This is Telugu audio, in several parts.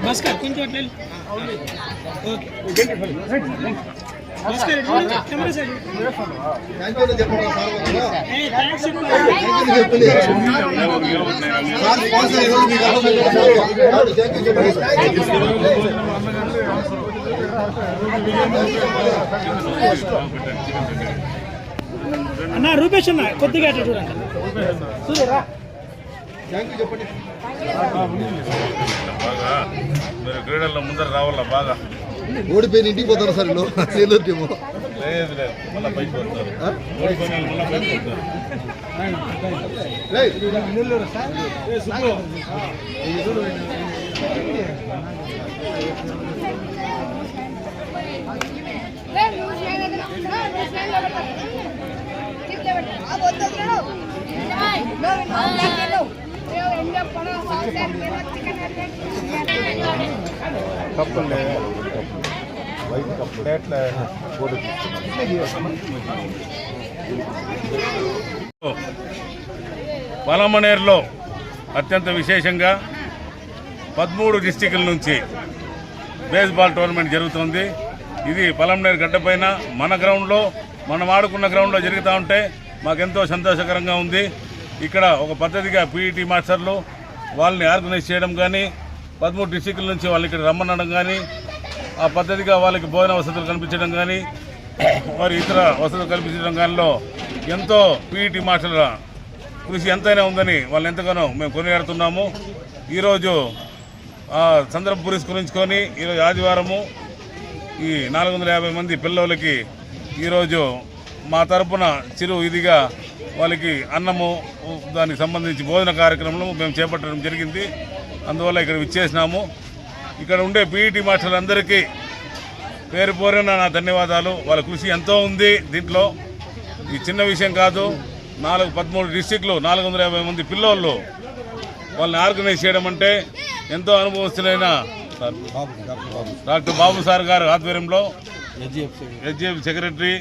భాస్కర్ కొంచెం అట్లా అన్న రూపేష్ అన్న కొద్దిగా అట్లా చూడండి చూడరా బాగా మీరు క్రీడల్లో ముందర రావాలా బాగా ఓడిపోయిన ఇంటికి పోతారు సార్ నెల్లూరు టీము లేదు లేదు మళ్ళీ బయటకు వస్తారు ఓడిపోయిన మళ్ళీ బయటకు కప్పులే వైట్ కప్పులు ఎట్లా పలమనేరులో అత్యంత విశేషంగా 13 డిస్టిక్ల నుంచి బేస్బాల్ టోర్నమెంట్ జరుగుతుంది. ఇది పలమనేరు గడ్డపైన మన గ్రౌండ్లో మనం ఆడుకున్న గ్రౌండ్లో జరుగుతూ ఉంటే మాకెంతో సంతోషకరంగా ఉంది. ఇక్కడ ఒక పద్ధతిగా పీఈటీ మాస్టర్లు వాళ్ళని ఆర్గనైజ్ చేయడం కానీ 13 డిస్టిక్ల నుంచి వాళ్ళు ఇక్కడ రమ్మనడం కానీ ఆ పద్ధతిగా వాళ్ళకి భోజన వసతులు కల్పించడం కానీ మరి ఇతర వసతులు కల్పించడం కానీ ఎంతో పీఈటీ మాస్టర్ల కృషి ఎంతైనా ఉందని వాళ్ళని ఎంతగానో మేము కొనియాడుతున్నాము. ఈరోజు సందర్భం పురస్కరించుకొని ఈరోజు ఆదివారము ఈ 450 మంది పిల్లలకి ఈరోజు మా తరపున చిరు ఇదిగా వాళ్ళకి అన్నము దానికి సంబంధించి భోజన కార్యక్రమం మేము చేపట్టడం జరిగింది. అందువల్ల ఇక్కడ విచ్చేసినాము. ఇక్కడ ఉండే పీఈటీ మాస్టర్లందరికీ పేరు పేరున నా ధన్యవాదాలు. వాళ్ళ కృషి ఎంతో ఉంది. దీంట్లో ఈ చిన్న విషయం కాదు. 13 డిస్టిక్లు 450 మంది పిల్లోళ్ళు వాళ్ళని ఆర్గనైజ్ చేయడం అంటే ఎంతో అనుభవస్తులైన డాక్టర్ బాబు సార్ గారు ఆధ్వర్యంలో హెచ్జిఎఫ్ సెక్రటరీ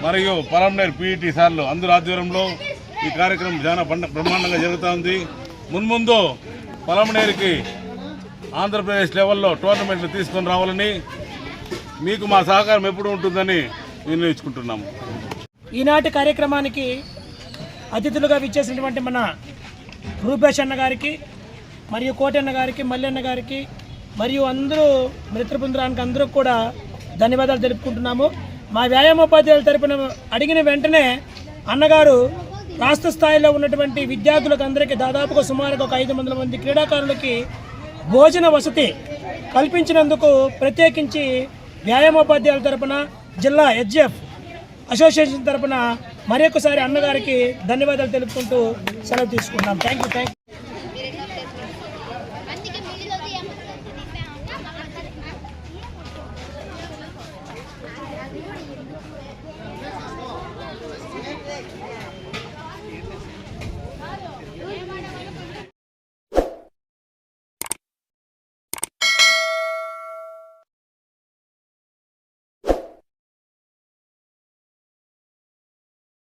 మరియు పలమనేరు పీఈటీ సార్లు అందరూ ఆధ్వర్యంలో ఈ కార్యక్రమం చాలా బ్రహ్మాండంగా జరుగుతూ ఉంది. మున్ముందు పలమనేరుకి ఆంధ్రప్రదేశ్ లెవెల్లో టోర్నమెంట్లు తీసుకొని రావాలని మీకు మా సహకారం ఎప్పుడు ఉంటుందని నిర్ణయించుకుంటున్నాము. ఈనాటి కార్యక్రమానికి అతిథులుగా విచ్చేసినటువంటి మన రూపేష్ అన్న గారికి మరియు కోటన్న గారికి మల్లెన్న గారికి మరియు అందరూ మిత్రబృందానికి అందరూ కూడా ధన్యవాదాలు తెలుపుకుంటున్నాము. మా వ్యాయామోపాధ్యాయుల తరపున అడిగిన వెంటనే అన్నగారు రాష్ట్ర స్థాయిలో ఉన్నటువంటి విద్యార్థులకు అందరికీ దాదాపుగా సుమారుగా ఒక 500 మంది క్రీడాకారులకి భోజన వసతి కల్పించినందుకు ప్రత్యేకించి వ్యాయామోపాధ్యాయుల తరపున జిల్లా హెచ్జిఎఫ్ అసోసియేషన్ తరపున మరొకసారి అన్నగారికి ధన్యవాదాలు తెలుపుకుంటూ సెలవు తీసుకుంటాం. Thank you.